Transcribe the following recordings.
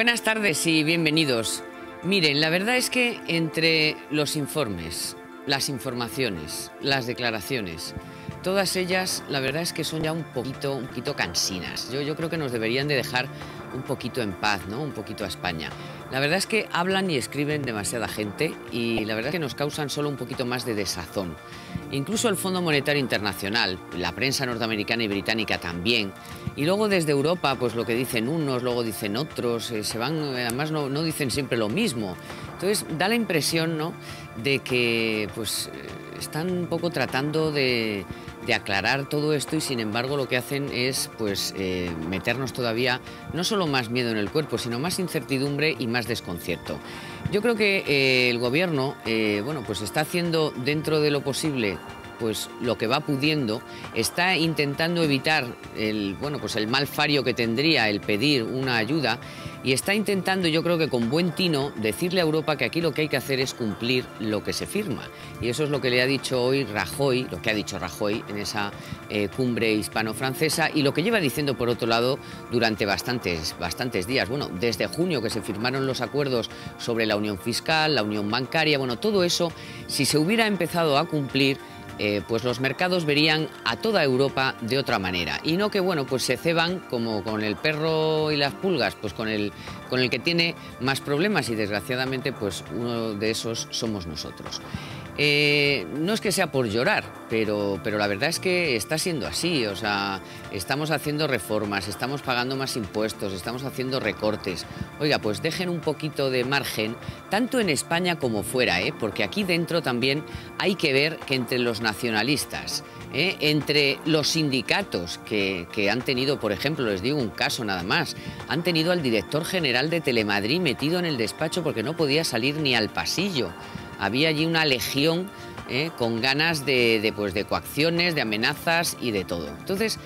Buenas tardes y bienvenidos. Miren, la verdad es que entre los informes, las informaciones, las declaraciones, todas ellas, la verdad es que son ya un poquito cansinas. Yo creo que nos deberían de dejar un poquito en paz, ¿no? Un poquito a España. La verdad es que hablan y escriben demasiada gente y la verdad es que nos causan solo un poquito más de desazón. Incluso el Fondo Monetario Internacional, la prensa norteamericana y británica también. Y luego desde Europa, pues lo que dicen unos, luego dicen otros, además no dicen siempre lo mismo. Entonces da la impresión, ¿no?, de que pues están un poco tratando de aclarar todo esto y sin embargo lo que hacen es pues meternos todavía no solo más miedo en el cuerpo, sino más incertidumbre y más desconcierto. Yo creo que el gobierno bueno, pues está haciendo dentro de lo posible pues lo que va pudiendo, está intentando evitar el mal fario que tendría el pedir una ayuda y está intentando, yo creo que con buen tino, decirle a Europa que aquí lo que hay que hacer es cumplir lo que se firma. Y eso es lo que le ha dicho hoy Rajoy, lo que ha dicho Rajoy en esa cumbre hispano-francesa y lo que lleva diciendo, por otro lado, durante bastantes días. Bueno, desde junio que se firmaron los acuerdos sobre la unión fiscal, la unión bancaria, bueno, todo eso, si se hubiera empezado a cumplir, pues los mercados verían a toda Europa de otra manera y no que bueno pues se ceban como con el perro y las pulgas, pues con el que tiene más problemas y desgraciadamente pues uno de esos somos nosotros. No es que sea por llorar, pero la verdad es que está siendo así, o sea, estamos haciendo reformas, estamos pagando más impuestos, estamos haciendo recortes. Oiga, pues dejen un poquito de margen, tanto en España como fuera, porque aquí dentro también hay que ver que entre los nacionalistas, entre los sindicatos que han tenido, por ejemplo, les digo un caso nada más, han tenido al director general de Telemadrid metido en el despacho porque no podía salir ni al pasillo. Había allí una legión con ganas de coacciones, de amenazas y de todo. Entonces,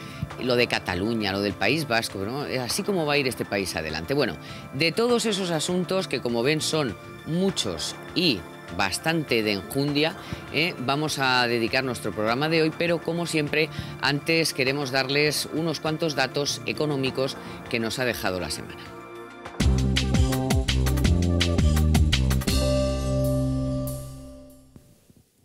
lo de Cataluña, lo del País Vasco, ¿no?, así como va a ir este país adelante. Bueno, de todos esos asuntos que, como ven, son muchos y bastante de enjundia, vamos a dedicar nuestro programa de hoy, pero como siempre, antes queremos darles unos cuantos datos económicos que nos ha dejado la semana.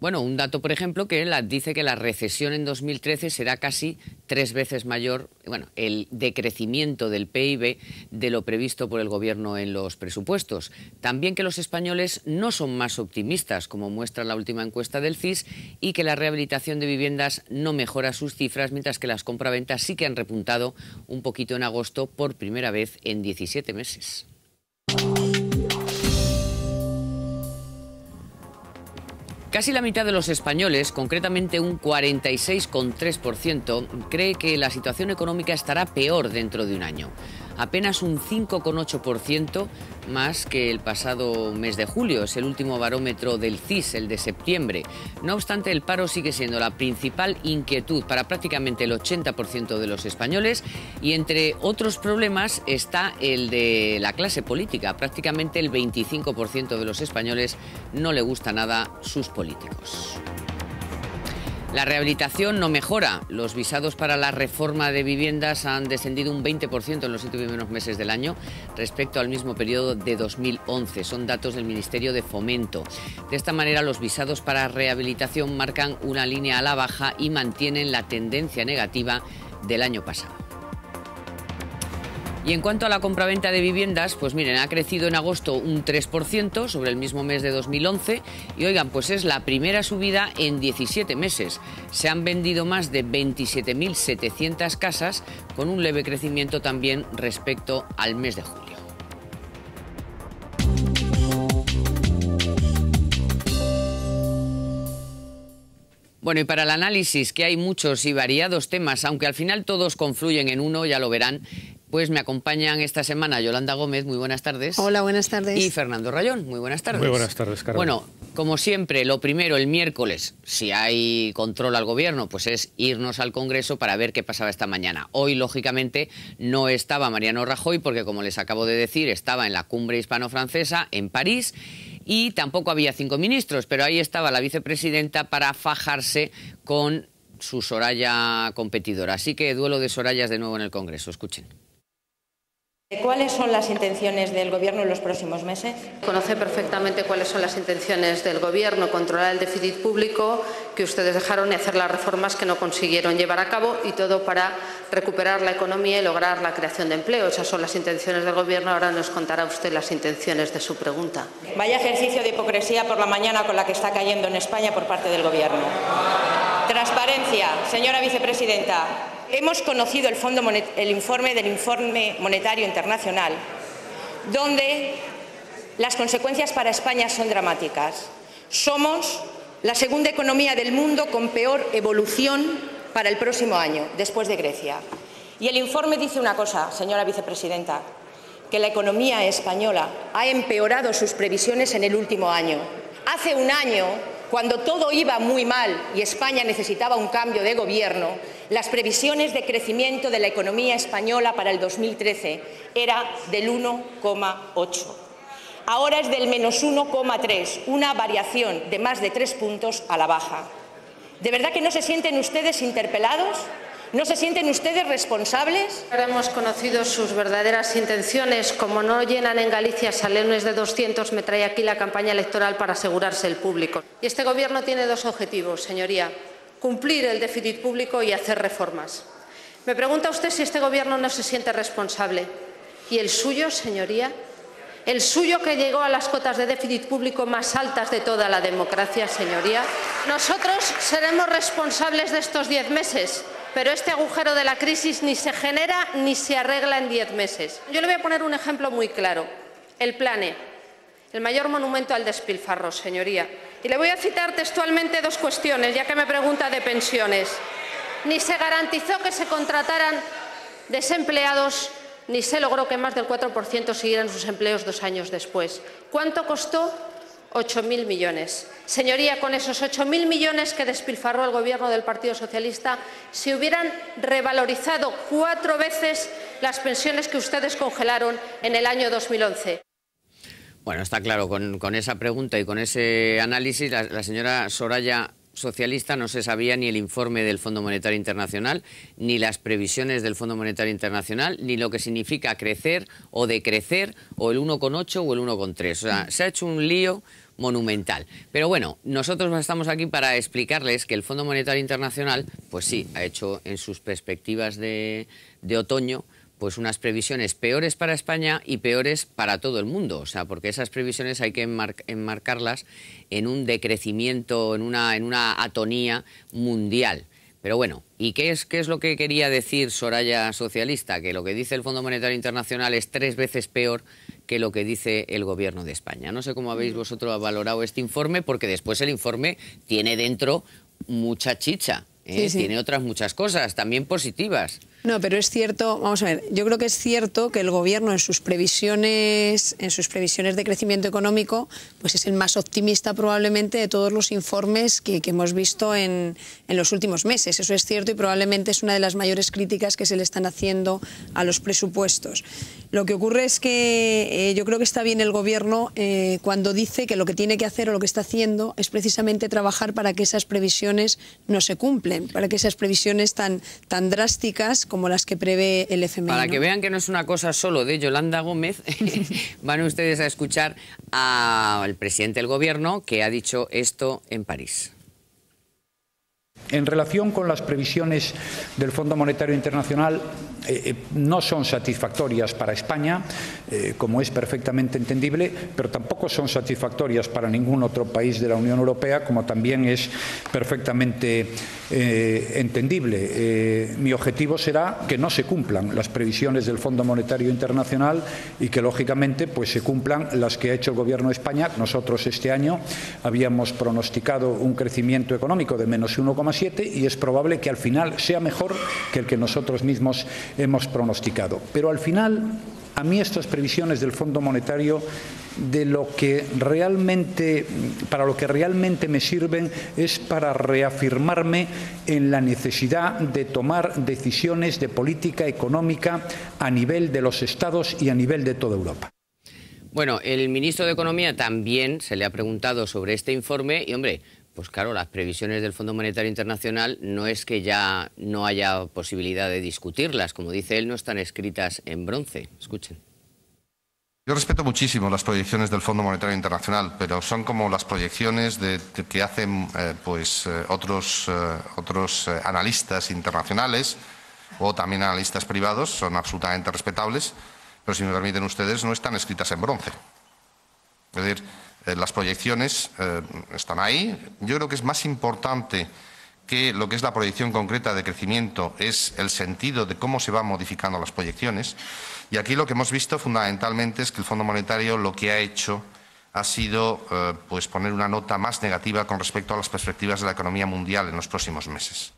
Bueno, un dato, por ejemplo, que dice que la recesión en 2013 será casi 3 veces mayor, bueno, el decrecimiento del PIB de lo previsto por el Gobierno en los presupuestos. También que los españoles no son más optimistas, como muestra la última encuesta del CIS, y que la rehabilitación de viviendas no mejora sus cifras, mientras que las compraventas sí que han repuntado un poquito en agosto por primera vez en 17 meses. Casi la mitad de los españoles, concretamente un 46,3%, cree que la situación económica estará peor dentro de un año. Apenas un 5,8% más que el pasado mes de julio. Es el último barómetro del CIS, el de septiembre. No obstante, el paro sigue siendo la principal inquietud para prácticamente el 80% de los españoles y entre otros problemas está el de la clase política. Prácticamente el 25% de los españoles no le gusta nada sus políticos. La rehabilitación no mejora. Los visados para la reforma de viviendas han descendido un 20% en los 7 primeros meses del año respecto al mismo periodo de 2011. Son datos del Ministerio de Fomento. De esta manera, los visados para rehabilitación marcan una línea a la baja y mantienen la tendencia negativa del año pasado. Y en cuanto a la compraventa de viviendas, pues miren, ha crecido en agosto un 3% sobre el mismo mes de 2011 y oigan, pues es la primera subida en 17 meses. Se han vendido más de 27.700 casas con un leve crecimiento también respecto al mes de julio. Bueno, y para el análisis, que hay muchos y variados temas, aunque al final todos confluyen en uno, ya lo verán, pues me acompañan esta semana Yolanda Gómez, muy buenas tardes. Hola, buenas tardes. Y Fernando Rayón, muy buenas tardes. Muy buenas tardes, Carmen. Bueno, como siempre, lo primero, el miércoles, si hay control al gobierno, pues es irnos al Congreso para ver qué pasaba esta mañana. Hoy, lógicamente, no estaba Mariano Rajoy porque, como les acabo de decir, estaba en la cumbre hispano-francesa en París y tampoco había 5 ministros, pero ahí estaba la vicepresidenta para fajarse con su Soraya competidora. Así que duelo de Sorayas de nuevo en el Congreso. Escuchen. ¿Cuáles son las intenciones del Gobierno en los próximos meses? Conoce perfectamente cuáles son las intenciones del Gobierno: controlar el déficit público que ustedes dejaron y hacer las reformas que no consiguieron llevar a cabo, y todo para recuperar la economía y lograr la creación de empleo. Esas son las intenciones del Gobierno. Ahora nos contará usted las intenciones de su pregunta. Vaya ejercicio de hipocresía por la mañana con la que está cayendo en España por parte del Gobierno. Transparencia, señora vicepresidenta. Hemos conocido el informe del Informe Monetario Internacional, donde las consecuencias para España son dramáticas. Somos la segunda economía del mundo con peor evolución para el próximo año, después de Grecia. Y el informe dice una cosa, señora vicepresidenta, que la economía española ha empeorado sus previsiones en el último año. Hace un año, cuando todo iba muy mal y España necesitaba un cambio de gobierno, las previsiones de crecimiento de la economía española para el 2013 era del 1,8. Ahora es del menos 1,3, una variación de más de 3 puntos a la baja. ¿De verdad que no se sienten ustedes interpelados? ¿No se sienten ustedes responsables? Ahora hemos conocido sus verdaderas intenciones. Como no llenan en Galicia salones de 200, me trae aquí la campaña electoral para asegurarse el público. Y este Gobierno tiene dos objetivos, señoría: cumplir el déficit público y hacer reformas. Me pregunta usted si este Gobierno no se siente responsable. ¿Y el suyo, señoría? ¿El suyo, que llegó a las cotas de déficit público más altas de toda la democracia, señoría? Nosotros seremos responsables de estos 10 meses. Pero este agujero de la crisis ni se genera ni se arregla en 10 meses. Yo le voy a poner un ejemplo muy claro: el Plane, el mayor monumento al despilfarro, señoría. Y le voy a citar textualmente dos cuestiones, ya que me pregunta de pensiones. Ni se garantizó que se contrataran desempleados, ni se logró que más del 4% siguieran sus empleos 2 años después. ¿Cuánto costó? 8.000 millones. Señoría, con esos 8.000 millones que despilfarró el Gobierno del Partido Socialista, se hubieran revalorizado 4 veces las pensiones que ustedes congelaron en el año 2011. Bueno, está claro, con esa pregunta y con ese análisis, la señora Soraya, socialista, no se sabía ni el informe del Fondo Monetario Internacional, ni las previsiones del Fondo Monetario Internacional, ni lo que significa crecer o decrecer, o el 1,8 o el 1,3. O sea, se ha hecho un lío monumental. Pero bueno, nosotros estamos aquí para explicarles que el Fondo Monetario Internacional, pues sí, ha hecho en sus perspectivas de otoño pues unas previsiones peores para España y peores para todo el mundo. O sea, porque esas previsiones hay que enmarcarlas en un decrecimiento, en una atonía mundial. Pero bueno, ¿y qué es lo que quería decir Soraya, socialista? Que lo que dice el Fondo Monetario Internacional es 3 veces peor que lo que dice el Gobierno de España. No sé cómo habéis vosotros valorado este informe, porque después el informe tiene dentro mucha chicha. Sí. Tiene otras muchas cosas, también positivas. No, pero es cierto, vamos a ver, yo creo que es cierto que el Gobierno en sus previsiones de crecimiento económico, pues es el más optimista probablemente de todos los informes que hemos visto en los últimos meses. Eso es cierto, y probablemente es una de las mayores críticas que se le están haciendo a los presupuestos. Lo que ocurre es que yo creo que está bien el Gobierno cuando dice que lo que tiene que hacer o lo que está haciendo es precisamente trabajar para que esas previsiones no se cumplen, para que esas previsiones tan drásticas como las que prevé el FMI. Para que vean que no es una cosa solo de Yolanda Gómez, van ustedes a escuchar al presidente del Gobierno, que ha dicho esto en París. En relación con las previsiones del Fondo Monetario Internacional, no son satisfactorias para España, como es perfectamente entendible, pero tampoco son satisfactorias para ningún otro país de la Unión Europea, como también es perfectamente entendible. Mi objetivo será que no se cumplan las previsiones del Fondo Monetario Internacional y que, lógicamente, pues se cumplan las que ha hecho el Gobierno de España. Nosotros este año habíamos pronosticado un crecimiento económico de menos 1,7 y es probable que al final sea mejor que el que nosotros mismos hemos pronosticado. Pero al final, a mí estas previsiones del Fondo Monetario, para lo que realmente me sirven es para reafirmarme en la necesidad de tomar decisiones de política económica a nivel de los Estados y a nivel de toda Europa. Bueno, el ministro de Economía también se le ha preguntado sobre este informe y, hombre, Pues claro, las previsiones del Fondo Monetario Internacional no es que ya no haya posibilidad de discutirlas. Como dice él, no están escritas en bronce. Escuchen. Yo respeto muchísimo las proyecciones del Fondo Monetario Internacional, pero son como las proyecciones que hacen otros analistas internacionales o también analistas privados, son absolutamente respetables, pero si me permiten ustedes, no están escritas en bronce. Es decir, las proyecciones están ahí. Yo creo que es más importante que lo que es la proyección concreta de crecimiento es el sentido de cómo se van modificando las proyecciones. Y aquí lo que hemos visto fundamentalmente es que el Fondo Monetario lo que ha hecho ha sido pues poner una nota más negativa con respecto a las perspectivas de la economía mundial en los próximos meses.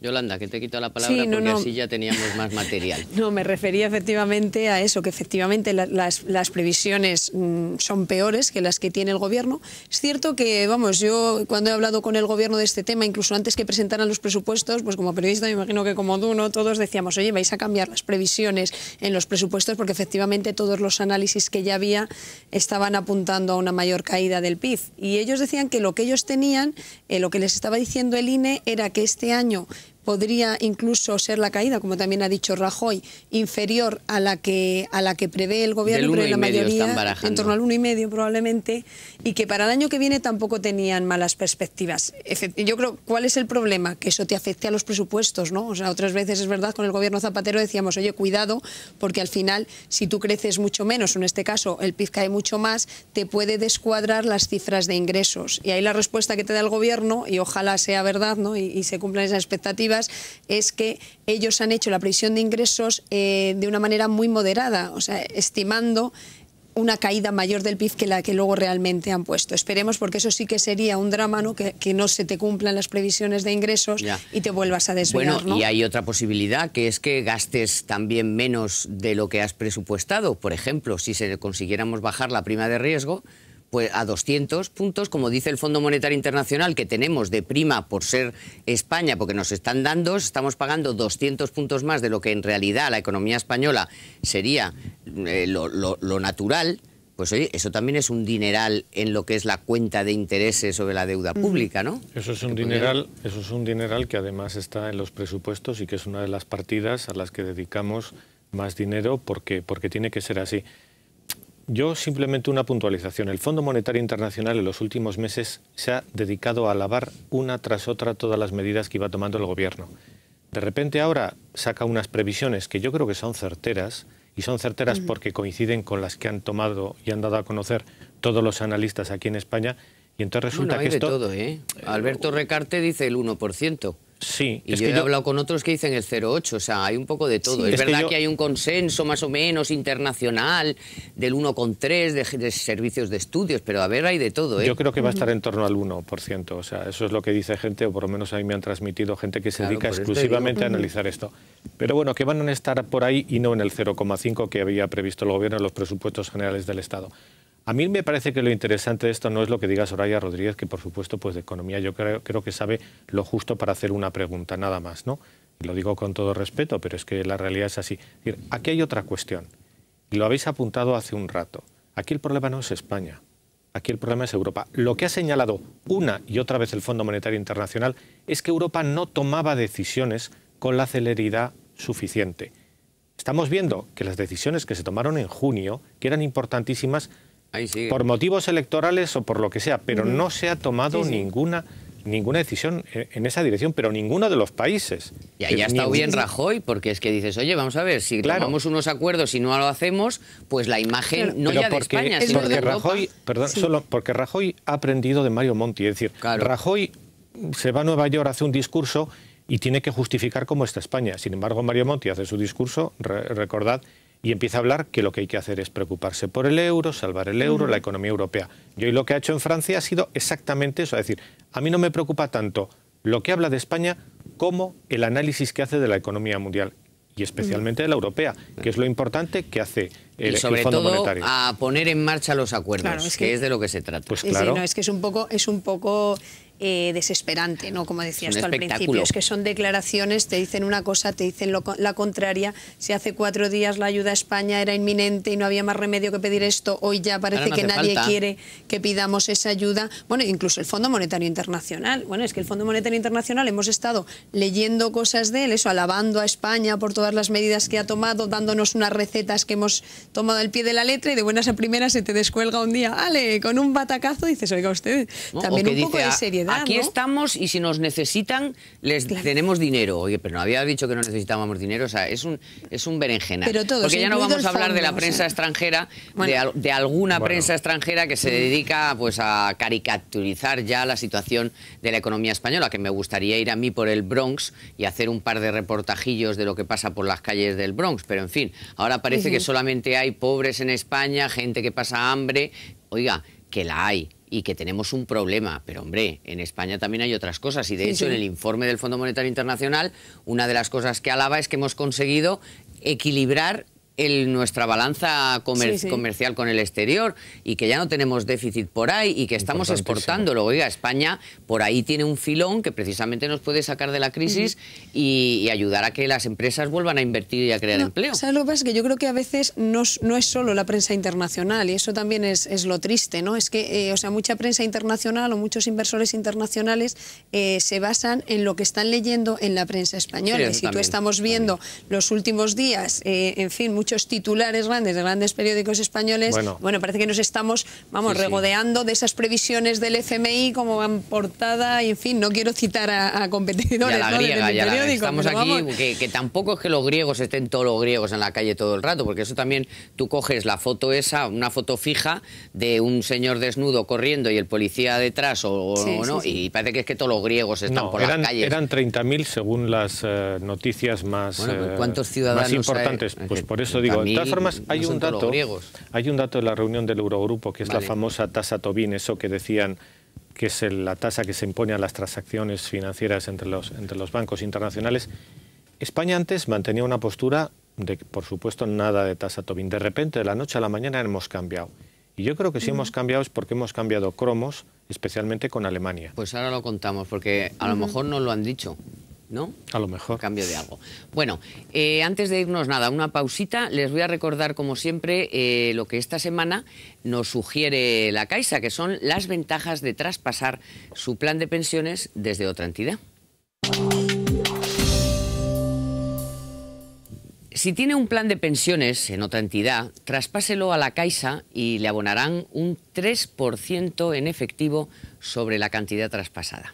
Yolanda, que te quito la palabra porque así ya teníamos más material. No, me refería efectivamente a eso, que efectivamente las previsiones son peores que las que tiene el Gobierno. Es cierto que, vamos, yo cuando he hablado con el Gobierno de este tema, incluso antes que presentaran los presupuestos, pues como periodista me imagino que como tú, ¿no? Todos decíamos, oye, vais a cambiar las previsiones en los presupuestos porque efectivamente todos los análisis que ya había estaban apuntando a una mayor caída del PIB. Y ellos decían que lo que ellos tenían, lo que les estaba diciendo el INE era que este año podría incluso ser la caída, como también ha dicho Rajoy, inferior a la que prevé el Gobierno, pero la mayoría, en torno al 1,5 probablemente, y que para el año que viene tampoco tenían malas perspectivas. Yo creo, ¿cuál es el problema? Que eso te afecte a los presupuestos, ¿no? O sea, otras veces es verdad, con el Gobierno Zapatero decíamos, oye, cuidado, porque al final, si tú creces mucho menos, o en este caso el PIB cae mucho más, te puede descuadrar las cifras de ingresos. Y ahí la respuesta que te da el Gobierno, y ojalá sea verdad, ¿no? y se cumplan esas expectativas, es que ellos han hecho la previsión de ingresos de una manera muy moderada, o sea, estimando una caída mayor del PIB que la que luego realmente han puesto. Esperemos, porque eso sí que sería un drama, ¿no? Que no se te cumplan las previsiones de ingresos y te vuelvas a desviar. Bueno, ¿no? Y hay otra posibilidad, que es que gastes también menos de lo que has presupuestado. Por ejemplo, si consiguiéramos bajar la prima de riesgo, pues a 200 puntos, como dice el Fondo Monetario Internacional, que tenemos de prima por ser España, porque nos están dando, estamos pagando 200 puntos más de lo que en realidad la economía española sería lo natural. Pues oye, eso también es un dineral en lo que es la cuenta de intereses sobre la deuda pública, ¿no? Eso es un dineral que además está en los presupuestos y que es una de las partidas a las que dedicamos más dinero porque tiene que ser así. Yo simplemente una puntualización. El Fondo Monetario Internacional en los últimos meses se ha dedicado a alabar una tras otra todas las medidas que iba tomando el Gobierno. De repente ahora saca unas previsiones que yo creo que son certeras, y son certeras porque coinciden con las que han tomado y han dado a conocer todos los analistas aquí en España, y entonces resulta que esto... Hay de todo, Alberto Recarte dice el 1%. Sí, y yo he hablado con otros que dicen el 0,8, o sea, hay un poco de todo. Sí, es verdad que hay un consenso más o menos internacional del 1,3 de servicios de estudios, pero a ver, hay de todo, Yo creo que va a estar en torno al 1%, o sea, eso es lo que dice gente, o por lo menos a mí me han transmitido gente que se dedica exclusivamente a analizar esto. Pero bueno, que van a estar por ahí y no en el 0,5 que había previsto el Gobierno en los presupuestos generales del Estado. A mí me parece que lo interesante de esto no es lo que diga Soraya Rodríguez, que por supuesto pues de economía yo creo que sabe lo justo para hacer una pregunta, nada más, ¿no? Y lo digo con todo respeto, pero es que la realidad es así. Es decir, aquí hay otra cuestión, y lo habéis apuntado hace un rato. Aquí el problema no es España, aquí el problema es Europa. Lo que ha señalado una y otra vez el Fondo Monetario Internacional es que Europa no tomaba decisiones con la celeridad suficiente. Estamos viendo que las decisiones que se tomaron en junio, que eran importantísimas, por motivos electorales o por lo que sea, pero no se ha tomado ninguna decisión en esa dirección, pero ninguno de los países. Y ahí ha estado bien Rajoy, porque es que dices, oye, vamos a ver, si tomamos unos acuerdos y no lo hacemos, pues la imagen no ya de España, sino de Europa. Solo porque Rajoy ha aprendido de Mario Monti, es decir, Rajoy se va a Nueva York, hace un discurso y tiene que justificar cómo está España. Sin embargo, Mario Monti hace su discurso, recordad, y empieza a hablar que lo que hay que hacer es preocuparse por el euro, salvar el euro, la economía europea. Y hoy lo que ha hecho en Francia ha sido exactamente eso, es decir, a mí no me preocupa tanto lo que habla de España como el análisis que hace de la economía mundial, y especialmente de la europea, que es lo importante que hace el Fondo Monetario. A poner en marcha los acuerdos, claro, que es de lo que se trata. Pues claro. Es que es un poco desesperante, ¿no? Como decías tú al principio, espectáculo. es que son declaraciones, te dicen una cosa, te dicen la contraria. Si hace 4 días la ayuda a España era inminente y no había más remedio que pedir esto, hoy ya parece que nadie quiere que pidamos esa ayuda. Bueno, incluso el Fondo Monetario Internacional. Bueno, es que el Fondo Monetario Internacional hemos estado leyendo cosas de él, eso, alabando a España por todas las medidas que ha tomado, dándonos unas recetas que hemos tomado al pie de la letra, y de buenas a primeras se te descuelga un día, ¡ale!, con un batacazo, dices, oiga usted, también un poco de seriedad. Aquí ¿no? estamos y si nos necesitan, tenemos dinero. Oye, pero no había dicho que no necesitábamos dinero, o sea, es un berenjenal. Pero todos, porque ya no vamos a hablar fondo, de la prensa extranjera, de alguna prensa extranjera que se dedica pues a caricaturizar ya la situación de la economía española, que me gustaría ir a mí por el Bronx y hacer un par de reportajillos de lo que pasa por las calles del Bronx, pero en fin, ahora parece que solamente hay pobres en España, gente que pasa hambre. Oiga, que la hay y que tenemos un problema, pero hombre, en España también hay otras cosas, y de hecho en el informe del Fondo Monetario Internacional una de las cosas que alaba es que hemos conseguido equilibrar nuestra balanza comercial con el exterior, y que ya no tenemos déficit por ahí y que estamos exportándolo. Oiga, España por ahí tiene un filón que precisamente nos puede sacar de la crisis y ayudar a que las empresas vuelvan a invertir y a crear empleo. ¿Sabes lo que pasa? Es que yo creo que a veces no es solo la prensa internacional, y eso también es lo triste, ¿no? Es que, o sea, mucha prensa internacional o muchos inversores internacionales se basan en lo que están leyendo en la prensa española. Y si tú estamos viendo los últimos días, en fin, muchos titulares grandes de grandes periódicos españoles, bueno, parece que nos estamos, regodeando de esas previsiones del FMI como en portada, y en fin, no quiero citar a competidores, y a la griega, estamos aquí, que tampoco es que los griegos estén todos los griegos en la calle todo el rato, porque eso también, tú coges la foto esa, una foto fija de un señor desnudo corriendo y el policía detrás, y parece que es que todos los griegos están por las calles. Eran 30.000 según las noticias más, ¿cuántos ciudadanos más importantes. Pues por eso digo, de todas formas, hay un dato de la reunión del Eurogrupo, que es la famosa tasa Tobin, eso que decían que es la tasa que se impone a las transacciones financieras entre los bancos internacionales. España antes mantenía una postura de, por supuesto, nada de tasa Tobin. De repente, de la noche a la mañana, hemos cambiado. Y yo creo que si hemos cambiado es porque hemos cambiado cromos, especialmente con Alemania. Pues ahora lo contamos, porque a lo mejor nos lo han dicho, ¿no? A lo mejor. Cambio de algo. Bueno, antes de irnos, una pausita. Les voy a recordar, como siempre, lo que esta semana nos sugiere la Caixa, que son las ventajas de traspasar su plan de pensiones desde otra entidad. Si tiene un plan de pensiones en otra entidad, traspáselo a la Caixa y le abonarán un 3% en efectivo sobre la cantidad traspasada.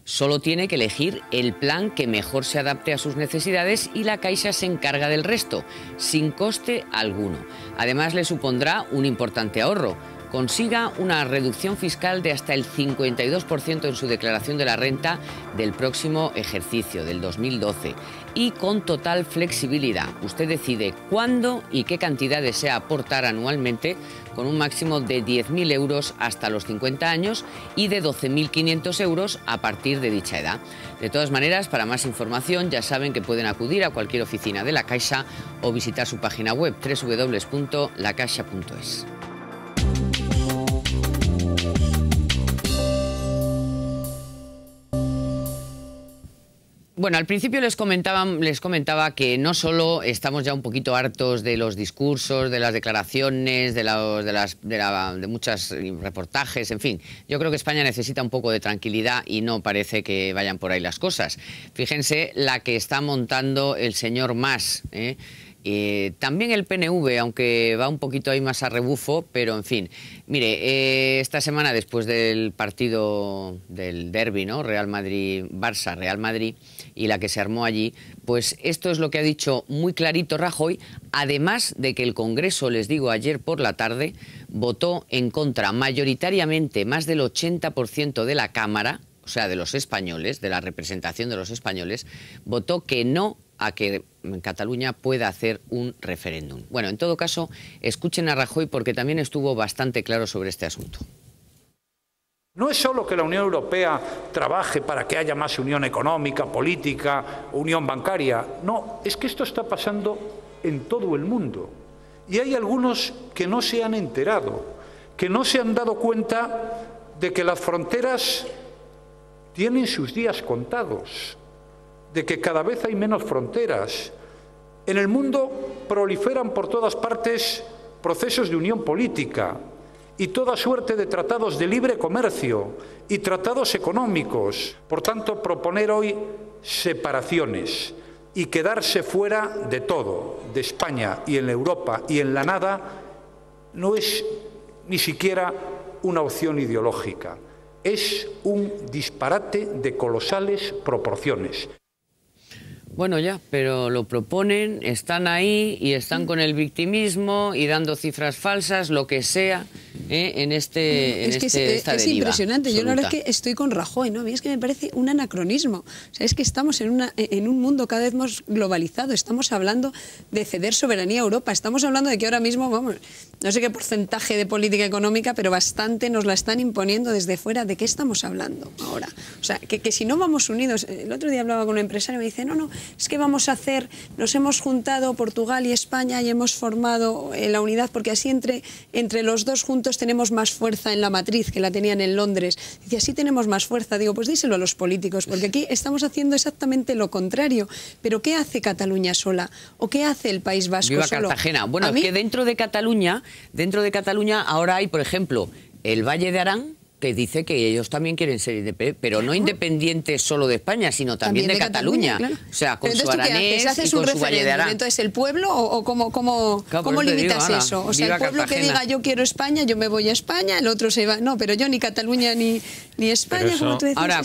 Solo tiene que elegir el plan que mejor se adapte a sus necesidades y la Caixa se encarga del resto, sin coste alguno. Además, le supondrá un importante ahorro. Consiga una reducción fiscal de hasta el 52% en su declaración de la renta del próximo ejercicio, del 2012, y con total flexibilidad. Usted decide cuándo y qué cantidad desea aportar anualmente, con un máximo de 10.000 euros hasta los 50 años y de 12.500 euros a partir de dicha edad. De todas maneras, para más información ya saben que pueden acudir a cualquier oficina de la Caixa o visitar su página web www.lacaixa.es. Bueno, al principio les comentaba que no solo estamos ya un poquito hartos de los discursos, de las declaraciones, de muchos reportajes, en fin. Yo creo que España necesita un poco de tranquilidad y no parece que vayan por ahí las cosas. Fíjense la que está montando el señor Mas, también el PNV, aunque va un poquito ahí más a rebufo, pero en fin. Mire, esta semana, después del partido del derbi, ¿no? Real Madrid-Barça, Real Madrid, y la que se armó allí, pues esto es lo que ha dicho muy clarito Rajoy, además de que el Congreso, les digo, ayer por la tarde, votó en contra mayoritariamente, más del 80% de la Cámara, o sea, de los españoles, de la representación de los españoles, votó que no a que Cataluña pueda hacer un referéndum. Bueno, en todo caso, escuchen a Rajoy porque también estuvo bastante claro sobre este asunto. No es solo que la Unión Europea trabaje para que haya más unión económica, política, unión bancaria. No, es que esto está pasando en todo el mundo. Y hay algunos que no se han enterado, que no se han dado cuenta de que las fronteras tienen sus días contados, de que cada vez hay menos fronteras. En el mundo proliferan por todas partes procesos de unión política y toda suerte de tratados de libre comercio y tratados económicos. Por tanto, proponer hoy separaciones y quedarse fuera de todo, de España y en Europa y en la nada, no es ni siquiera una opción ideológica. Es un disparate de colosales proporciones. Bueno, ya, pero lo proponen, están ahí y están con el victimismo y dando cifras falsas, lo que sea, esta deriva es impresionante. absoluta. Yo la verdad es que estoy con Rajoy, ¿no? A mí es que me parece un anacronismo. O sea, es que estamos en un mundo cada vez más globalizado. Estamos hablando de ceder soberanía a Europa. Estamos hablando de que ahora mismo, vamos, no sé qué porcentaje de política económica, pero bastante nos la están imponiendo desde fuera. ¿De qué estamos hablando ahora? O sea, que si no vamos unidos... El otro día hablaba con un empresario y me dice, no, es que vamos a hacer, nos hemos juntado Portugal y España y hemos formado la unidad porque así entre los dos juntos tenemos más fuerza en la matriz que la tenían en Londres. Dice, así tenemos más fuerza. Digo, pues díselo a los políticos, porque aquí estamos haciendo exactamente lo contrario. Pero ¿qué hace Cataluña sola? ¿O qué hace el País Vasco Viva solo? Cartagena. Bueno, es que dentro de Cataluña ahora hay, por ejemplo, el Valle de Arán, que dice que ellos también quieren ser independientes, pero no independientes solo de España, sino también de Cataluña. Claro. O sea, con su aranés y con su Valle de Arán. Entonces, ¿el pueblo o cómo limitas eso? O sea, el pueblo que diga yo quiero España, yo me voy a España, el otro se va... No, pero yo ni Cataluña ni España, como tú decías. Ahora,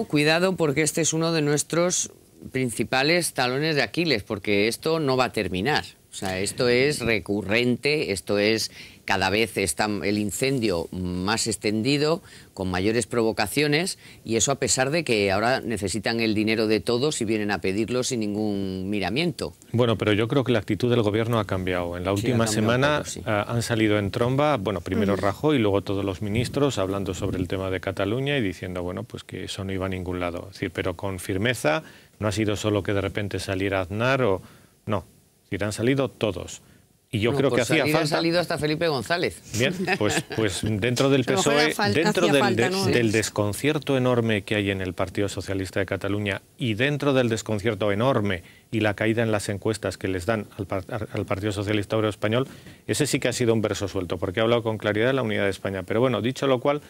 cuidado, porque este es uno de nuestros principales talones de Aquiles, porque esto no va a terminar. O sea, esto es recurrente, esto es... Cada vez está el incendio más extendido, con mayores provocaciones, y eso a pesar de que ahora necesitan el dinero de todos y vienen a pedirlo sin ningún miramiento. Bueno, pero yo creo que la actitud del gobierno ha cambiado. En la última semana han salido en tromba, bueno, primero Rajoy y luego todos los ministros hablando sobre el tema de Cataluña y diciendo, bueno, pues que eso no iba a ningún lado. Es decir, pero con firmeza, no ha sido solo que de repente saliera Aznar o... No, es decir, han salido todos. Y yo creo que hacía falta... ha salido hasta Felipe González. Bien, pues dentro del PSOE, dentro del desconcierto enorme que hay en el Partido Socialista de Cataluña y dentro del desconcierto enorme y la caída en las encuestas que les dan al Partido Socialista Obrero Español, ese sí que ha sido un verso suelto, porque ha hablado con claridad de la unidad de España. Pero bueno, dicho lo cual,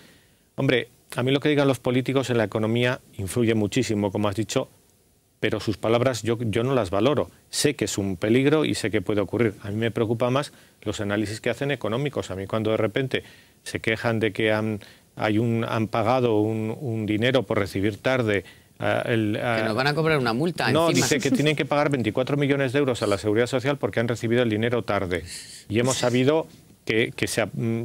hombre, a mí lo que digan los políticos en la economía influye muchísimo, como has dicho, pero sus palabras yo no las valoro. Sé que es un peligro y sé que puede ocurrir. A mí me preocupa más los análisis que hacen económicos. A mí cuando de repente se quejan de que han pagado un dinero por recibir tarde... que nos van a cobrar una multa. No, encima. Dice que tienen que pagar 24 millones de euros a la Seguridad Social porque han recibido el dinero tarde. Y hemos sabido que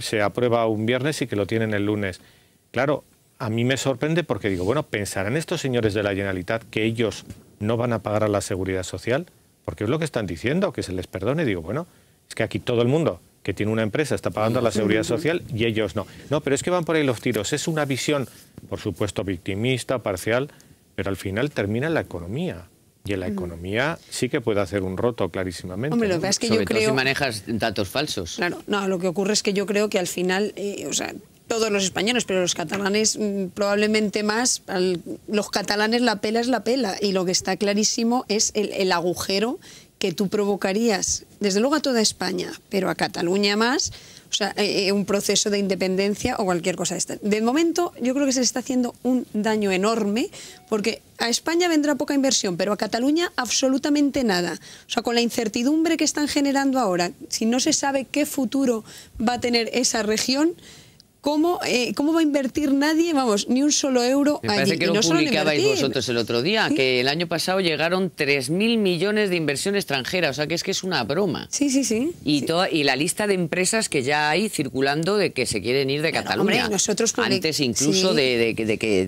se aprueba un viernes y que lo tienen el lunes. Claro, a mí me sorprende porque digo, bueno, ¿pensarán estos señores de la Generalitat que ellos no van a pagar a la Seguridad Social? Porque es lo que están diciendo, que se les perdone. Digo, bueno, es que aquí todo el mundo que tiene una empresa está pagando a la Seguridad Social y ellos no. No, pero es que van por ahí los tiros. Es una visión, por supuesto, victimista, parcial, pero al final termina en la economía. Y en la economía sí que puede hacer un roto clarísimamente. Hombre, lo que es que Sobre yo todo creo... si manejas datos falsos. Claro, no, lo que ocurre es que yo creo que al final, o sea, todos los españoles, pero los catalanes probablemente más, los catalanes la pela es la pela, y lo que está clarísimo es el agujero que tú provocarías, desde luego a toda España, pero a Cataluña más, o sea, un proceso de independencia o cualquier cosa de esta. De momento, yo creo que se le está haciendo un daño enorme, porque a España vendrá poca inversión, pero a Cataluña absolutamente nada. O sea, con la incertidumbre que están generando ahora, si no se sabe qué futuro va a tener esa región, ¿cómo va a invertir nadie? Vamos, ni un solo euro allí. Me parece que y lo no publicabais vosotros el otro día, ¿sí? Que el año pasado llegaron 3.000 millones de inversión extranjera, o sea que es una broma. Sí. Y la lista de empresas que ya hay circulando de que se quieren ir de Cataluña, hombre, nosotros antes incluso de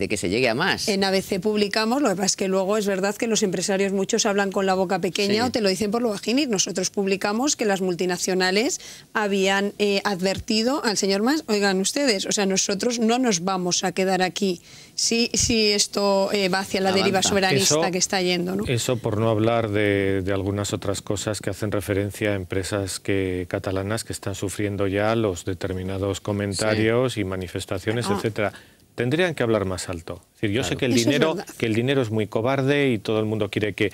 que se llegue a más. En ABC publicamos, lo que pasa es que luego es verdad que los empresarios muchos hablan con la boca pequeña o te lo dicen por lo bajín. Nosotros publicamos que las multinacionales habían advertido al señor Mas, oigan ustedes, o sea, nosotros no nos vamos a quedar aquí si esto va hacia la deriva soberanista que está yendo, ¿no? Eso por no hablar de algunas otras cosas que hacen referencia a empresas catalanas que están sufriendo ya los determinados comentarios y manifestaciones, etcétera. tendrían que hablar más alto. Es decir, yo sé que el dinero es muy cobarde y todo el mundo quiere que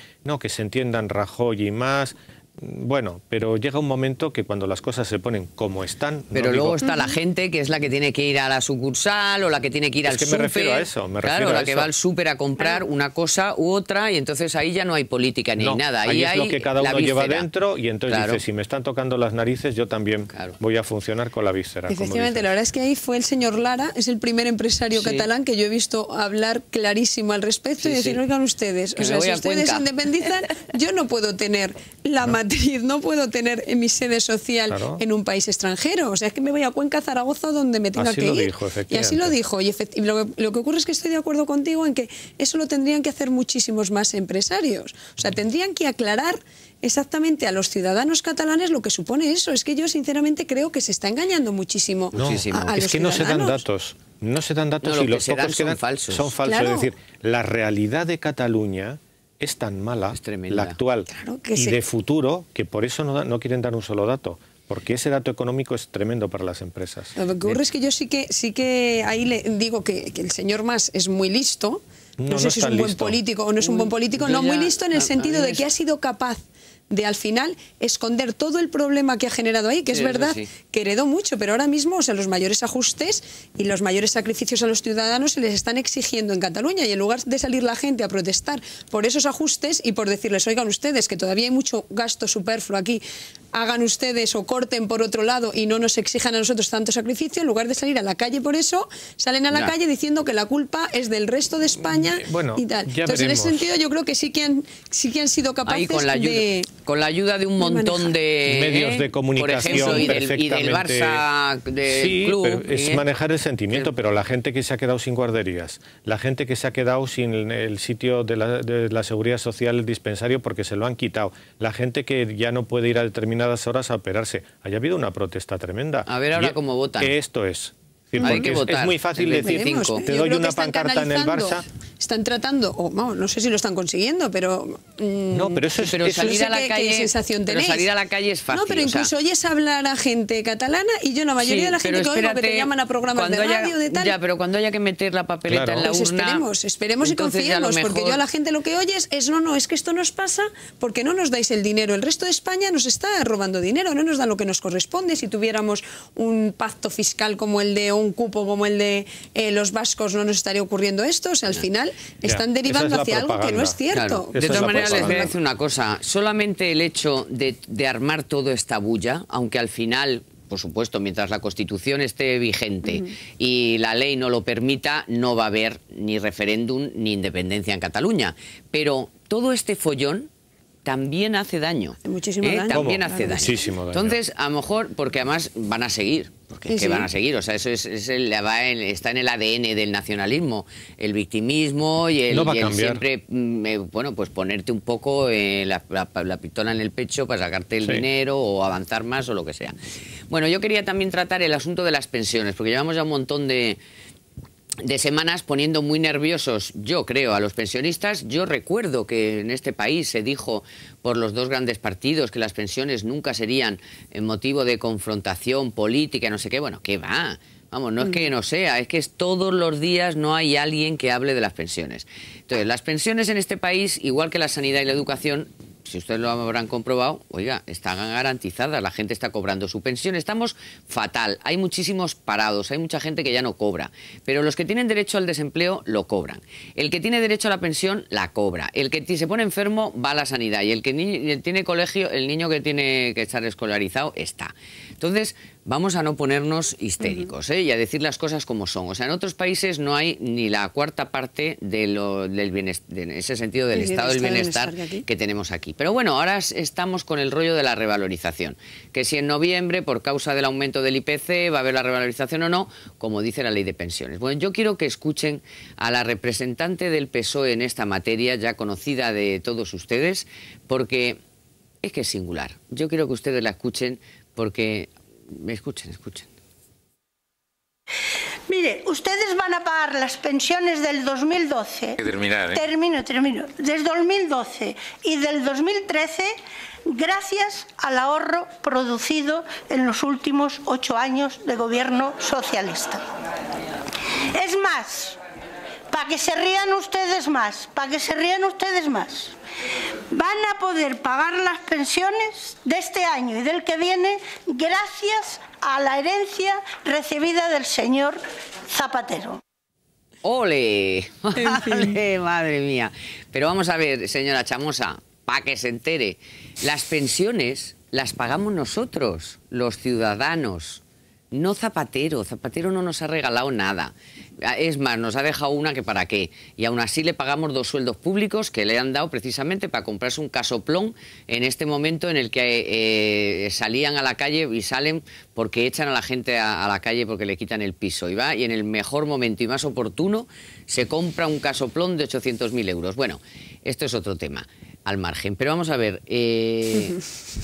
se entiendan Rajoy y más. Bueno, pero llega un momento que cuando las cosas se ponen como están... Pero luego está la gente que es la que tiene que ir a la sucursal o la que tiene que ir al súper. Es que me refiero a eso, la que va al súper a comprar una cosa u otra y entonces ahí ya no hay política ni nada. Ahí es lo que cada uno lleva dentro y entonces dice, si me están tocando las narices yo también voy a funcionar con la víscera. Efectivamente, la verdad es que ahí fue el señor Lara, es el primer empresario catalán que yo he visto hablar clarísimo al respecto y decir, oigan ustedes, o sea, si ustedes se independizan, yo no puedo tener la matriz, no puedo tener mi sede social en un país extranjero. O sea, es que me voy a Cuenca, Zaragoza, donde me tenga que ir. Y así lo dijo. Y lo que ocurre es que estoy de acuerdo contigo en que eso lo tendrían que hacer muchísimos más empresarios. O sea, tendrían que aclarar exactamente a los ciudadanos catalanes lo que supone eso. Es que yo sinceramente creo que se está engañando muchísimo. A es que no se dan datos. No se dan datos y los pocos que dan son falsos. Claro. Es decir, la realidad de Cataluña es tan mala, la actual y de futuro, que por eso no quieren dar un solo dato, porque ese dato económico es tremendo para las empresas. Lo que ocurre es que yo sí que ahí le digo que el señor Mas es muy listo, no sé si es un buen político o no es un buen político, muy listo en el sentido de que ha sido capaz de al final esconder todo el problema que ha generado ahí, que es verdad que heredó mucho, pero ahora mismo, o sea, los mayores ajustes y los mayores sacrificios a los ciudadanos se les están exigiendo en Cataluña, y en lugar de salir la gente a protestar por esos ajustes y por decirles, oigan ustedes, que todavía hay mucho gasto superfluo aquí, hagan ustedes o corten por otro lado y no nos exijan a nosotros tanto sacrificio, en lugar de salir a la calle por eso, salen a la calle diciendo que la culpa es del resto de España y tal. Entonces, en ese sentido, yo creo que sí que han sido capaces con la ayuda de un montón de medios de comunicación, por ejemplo, y del Barça, del club. Pero es manejar el sentimiento, pero la gente que se ha quedado sin guarderías, la gente que se ha quedado sin el sitio de la seguridad social, el dispensario, porque se lo han quitado, la gente que ya no puede ir a determinadas horas a operarse. Haya habido una protesta tremenda. A ver ahora cómo votan. Que esto es. Porque es muy fácil decir, te doy una pancarta en el Barça. Están tratando, no sé si lo están consiguiendo, pero... pero eso es... salir a la calle, ¿qué sensación tenéis? Pero salir a la calle es fácil. No, pero incluso oyes hablar a gente catalana y yo la mayoría de la gente que oigo que te llaman a programas de radio, de tal... Ya, pero cuando haya que meter la papeleta en la urna... Esperemos y confiemos, porque yo a la gente lo que oyes es, es que esto nos pasa porque no nos dais el dinero. El resto de España nos está robando dinero, no nos da lo que nos corresponde. Si tuviéramos un pacto fiscal como el de un cupo como el de los vascos, no nos estaría ocurriendo esto. O sea, al final están derivando hacia algo que no es cierto. De todas maneras, les voy a decir una cosa. Solamente el hecho de armar toda esta bulla, aunque al final, por supuesto, mientras la Constitución esté vigente y la ley no lo permita, no va a haber ni referéndum ni independencia en Cataluña. Pero todo este follón también hace daño. Muchísimo daño. También hace daño. Muchísimo daño. Entonces, a lo mejor, porque además van a seguir. Porque es que van a seguir, o sea, eso está en el ADN del nacionalismo, el victimismo y el siempre, pues ponerte un poco la pistola en el pecho para sacarte el dinero o avanzar más o lo que sea. Bueno, yo quería también tratar el asunto de las pensiones, porque llevamos ya un montón de semanas poniendo muy nerviosos, yo creo, a los pensionistas. Yo recuerdo que en este país se dijo por los dos grandes partidos que las pensiones nunca serían motivo de confrontación política, no sé qué. Bueno, ¿qué va? Vamos, no es que no sea, es que todos los días no hay alguien que hable de las pensiones. Entonces, las pensiones en este país, igual que la sanidad y la educación, si ustedes lo habrán comprobado, oiga, están garantizadas, la gente está cobrando su pensión, estamos fatal, hay muchísimos parados, hay mucha gente que ya no cobra, pero los que tienen derecho al desempleo lo cobran, el que tiene derecho a la pensión la cobra, el que se pone enfermo va a la sanidad y el que tiene colegio, el niño que tiene que estar escolarizado está. Entonces, vamos a no ponernos histéricos y a decir las cosas como son. O sea, en otros países no hay ni la cuarta parte del bienestar, en ese sentido del estado del bienestar que tenemos aquí. Pero bueno, ahora estamos con el rollo de la revalorización. Que si en noviembre, por causa del aumento del IPC, va a haber la revalorización o no, como dice la ley de pensiones. Bueno, yo quiero que escuchen a la representante del PSOE en esta materia, ya conocida de todos ustedes, porque es que es singular. Yo quiero que ustedes la escuchen porque... Escuchen. Mire, ustedes van a pagar las pensiones del 2012. Hay que terminar, ¿eh? Termino. Desde 2012 y del 2013, gracias al ahorro producido en los últimos 8 años de gobierno socialista. Es más, para que se rían ustedes más, van a poder pagar las pensiones de este año y del que viene gracias a la herencia recibida del señor Zapatero. ¡Ole! ¡Ole, madre mía! Pero vamos a ver, señora Chamosa, para que se entere, las pensiones las pagamos nosotros, los ciudadanos, no Zapatero. Zapatero no nos ha regalado nada. Es más, nos ha dejado una que para qué. Y aún así le pagamos 2 sueldos públicos que le han dado precisamente para comprarse un casoplón en este momento en el que salían a la calle y salen porque echan a la gente a la calle porque le quitan el piso. Y va y en el mejor momento y más oportuno se compra un casoplón de 800.000 euros. Bueno, esto es otro tema. Al margen, pero vamos a ver,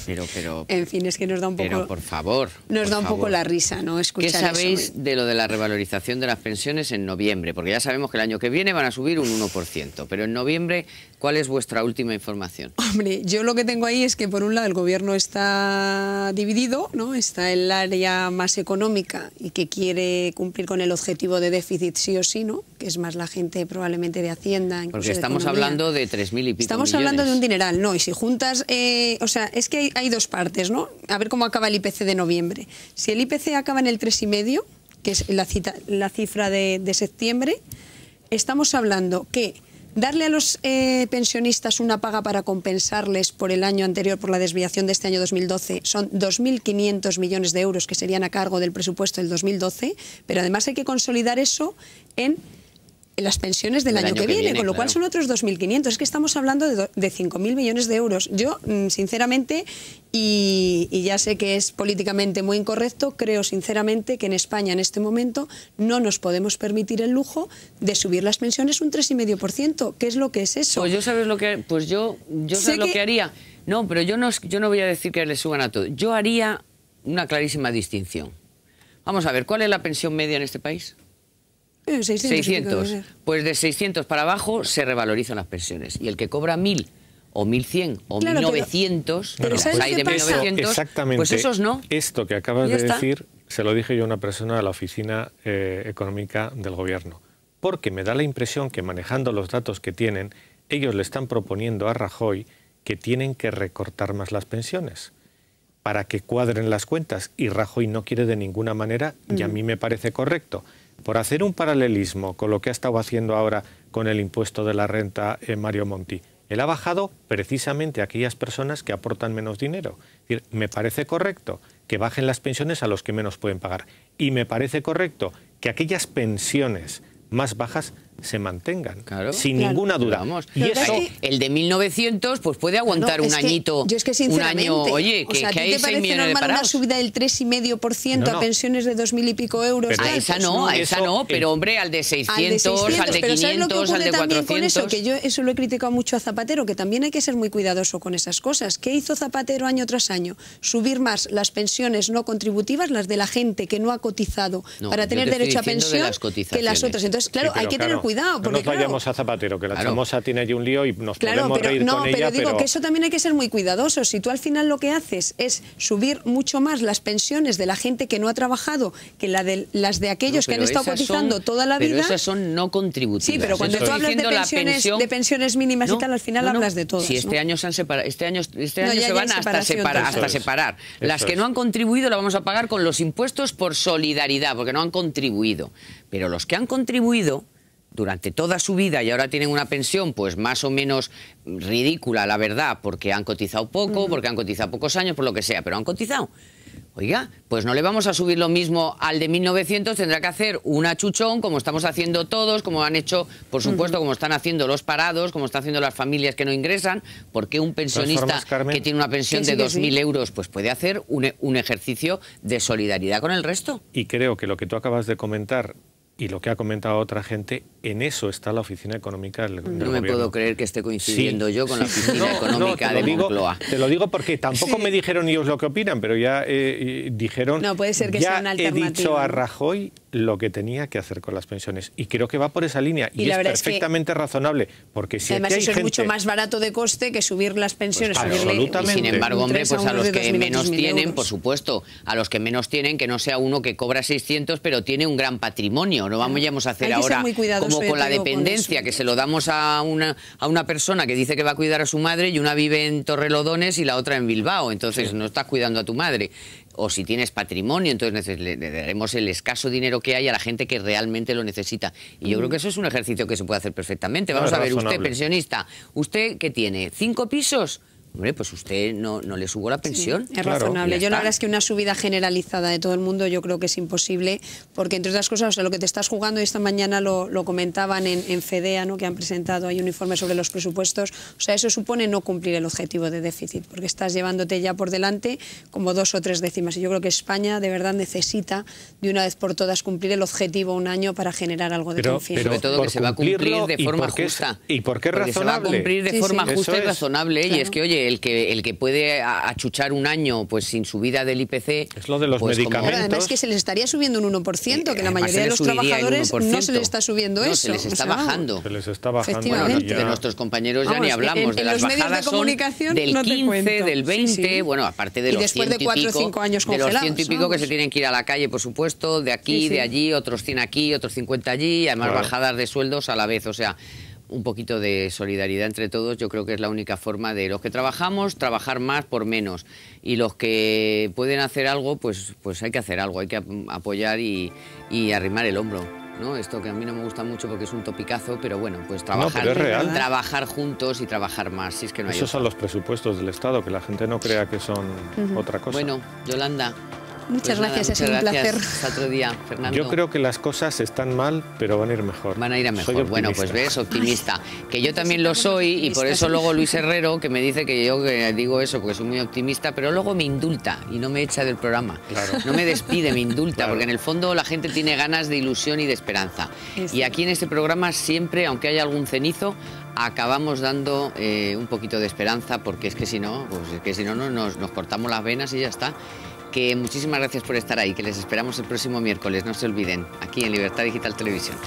pero... En fin, es que nos da un poco... Pero, por favor... Nos da un poco la risa, ¿no? Escuchar ¿Qué sabéis de lo de la revalorización de las pensiones en noviembre? Porque ya sabemos que el año que viene van a subir un 1%, pero en noviembre, ¿cuál es vuestra última información? Hombre, yo lo que tengo ahí es que por un lado el gobierno está dividido, ¿no? Está el área más económica y que quiere cumplir con el objetivo de déficit sí o sí, ¿no? Que es más la gente probablemente de Hacienda. Porque estamos hablando de 3.000 y pico Estamos hablando de un dineral, ¿no? Y si juntas, o sea, es que hay dos partes, ¿no? A ver cómo acaba el IPC de noviembre. Si el IPC acaba en el 3,5, que es la cifra de septiembre, estamos hablando que darle a los pensionistas una paga para compensarles por el año anterior, por la desviación de este año 2012, son 2.500 millones de euros que serían a cargo del presupuesto del 2012, pero además hay que consolidar eso en las pensiones del año que viene, con lo cual son otros 2.500. Es que estamos hablando de 5.000 millones de euros. Yo, sinceramente, y ya sé que es políticamente muy incorrecto, creo sinceramente que en España en este momento no nos podemos permitir el lujo de subir las pensiones un 3,5%. ¿Qué es lo que es eso? Pues yo sabes lo que... Pues yo sé lo que haría. No, pero yo no voy a decir que le suban a todo. Yo haría una clarísima distinción. Vamos a ver, ¿cuál es la pensión media en este país? 600. Pues de 600 para abajo se revalorizan las pensiones. Y el que cobra 1.000 o 1.100 o 1.900, pero ¿sabes hay de 1.900, exactamente, pues esos no. Esto que acabas de decir, se lo dije yo a una persona de la Oficina Económica del Gobierno. Porque me da la impresión que manejando los datos que tienen, ellos le están proponiendo a Rajoy que tienen que recortar más las pensiones para que cuadren las cuentas. Y Rajoy no quiere de ninguna manera, y a mí me parece correcto. Por hacer un paralelismo con lo que ha estado haciendo ahora con el impuesto de la renta Mario Monti, él ha bajado precisamente a aquellas personas que aportan menos dinero. Es decir, me parece correcto que bajen las pensiones a los que menos pueden pagar. Y me parece correcto que aquellas pensiones más bajas se mantengan, sin ninguna duda. Vamos, y eso, el de 1.900, pues puede aguantar un añito, yo es que sinceramente, un año, oye, que hay 6 millones de parados. Una subida del 3,5% a pensiones de 2.000 y pico euros? Pero a esa no, pero hombre, al de 600, al de 500, al de 400... Con eso, que yo eso lo he criticado mucho a Zapatero, que también hay que ser muy cuidadoso con esas cosas. ¿Qué hizo Zapatero año tras año? Subir más las pensiones no contributivas, las de la gente que no ha cotizado para tener derecho a pensión, que las otras. Entonces, claro, hay que tener cuidado. Porque, no nos vayamos a Zapatero, que la Chamosa tiene allí un lío y nos podemos reír con ella. Pero digo que eso también hay que ser muy cuidadoso. Si tú al final lo que haces es subir mucho más las pensiones de la gente que no ha trabajado que las de aquellos que han estado cotizando toda la vida... Pero esas son no contributivas. Sí, pero cuando tú hablas de pensiones mínimas y tal, al final hablas de todas. Si este año se han separado, este año se van hasta separar. Las que no han contribuido las vamos a pagar con los impuestos por solidaridad, porque no han contribuido. Pero los que han contribuido durante toda su vida y ahora tienen una pensión pues más o menos ridícula, la verdad, porque han cotizado poco, porque han cotizado pocos años, por lo que sea, pero han cotizado. Oiga, pues no le vamos a subir lo mismo al de 1.900, tendrá que hacer un achuchón, como estamos haciendo todos, como han hecho, por supuesto, como están haciendo los parados, como están haciendo las familias que no ingresan, porque un pensionista que tiene una pensión de 2.000 euros pues puede hacer un ejercicio de solidaridad con el resto. Y creo que lo que tú acabas de comentar y lo que ha comentado otra gente, en eso está la Oficina Económica del Gobierno. No me puedo creer que esté coincidiendo yo con la Oficina Económica de Moncloa. Te lo digo porque tampoco me dijeron ellos lo que opinan, pero ya dijeron... No, puede ser que sea una alternativa. He dicho a Rajoy lo que tenía que hacer con las pensiones. Y creo que va por esa línea. Y la es verdad perfectamente razonable. Porque si además aquí hay eso es gente... mucho más barato de coste que subir las pensiones. Pues, subirle, absolutamente. Y sin embargo, hombre, pues a los que menos tienen, euros. por supuesto, a los que menos tienen, que no sea uno que cobra 600 pero tiene un gran patrimonio. No vamos a hacer ahora como con la dependencia, que se lo damos a una persona que dice que va a cuidar a su madre y una vive en Torrelodones y la otra en Bilbao. Entonces no estás cuidando a tu madre. O si tienes patrimonio, entonces le daremos el escaso dinero que hay a la gente que realmente lo necesita. Y yo creo que eso es un ejercicio que se puede hacer perfectamente. Vamos a ver, usted, pensionista, ¿usted qué tiene? ¿5 pisos? Hombre, pues usted no le subo la pensión. Sí, es razonable. Yo la verdad es que una subida generalizada de todo el mundo yo creo que es imposible, porque entre otras cosas, o sea, lo que te estás jugando, y esta mañana lo comentaban en FEDEA, ¿no?, que han presentado ahí un informe sobre los presupuestos, o sea, eso supone no cumplir el objetivo de déficit, porque estás llevándote ya por delante como 2 o 3 décimas. Y yo creo que España de verdad necesita de una vez por todas cumplir el objetivo un año para generar algo de confianza. Sobre todo que se va a cumplir de forma justa. ¿Y por qué razonable? Se va a cumplir de forma justa y razonable. Claro. Y es que, oye, el que puede achuchar un año pues sin subida del IPC... Es lo de los medicamentos. Pero además que se les estaría subiendo un 1%, que la mayoría de los trabajadores no se les está subiendo eso. Se les está bajando. Se les está bajando. Bueno, de nuestros compañeros ya ni hablamos. De las bajadas son del 15, del 20, bueno, aparte de los 100 y pico, de los 100 y pico que se tienen que ir a la calle, por supuesto, de aquí, de allí, otros 100 aquí, otros 50 allí, y además bajadas de sueldos a la vez, o sea... Un poquito de solidaridad entre todos, yo creo que es la única forma de los que trabajamos, trabajar más por menos. Y los que pueden hacer algo, pues hay que hacer algo, hay que apoyar y arrimar el hombro, ¿no? Esto que a mí no me gusta mucho porque es un topicazo, pero bueno, pues trabajar juntos y trabajar más, si es que no hay Esos son los presupuestos del Estado, que la gente no crea que son otra cosa. Bueno, Yolanda... Muchas gracias, es un placer. Hasta otro día, Fernando. Yo creo que las cosas están mal, pero van a ir mejor. Van a ir a mejor. Bueno, pues ves, optimista. Que yo también lo soy y por eso luego Luis Herrero, que me dice que yo digo eso porque soy muy optimista, pero luego me indulta y no me echa del programa. Claro. No me despide, me indulta, porque en el fondo la gente tiene ganas de ilusión y de esperanza. Y aquí en este programa siempre, aunque haya algún cenizo, acabamos dando un poquito de esperanza, porque es que si no, nos cortamos las venas y ya está. Que muchísimas gracias por estar ahí, que les esperamos el próximo miércoles, no se olviden, aquí en Libertad Digital Televisión.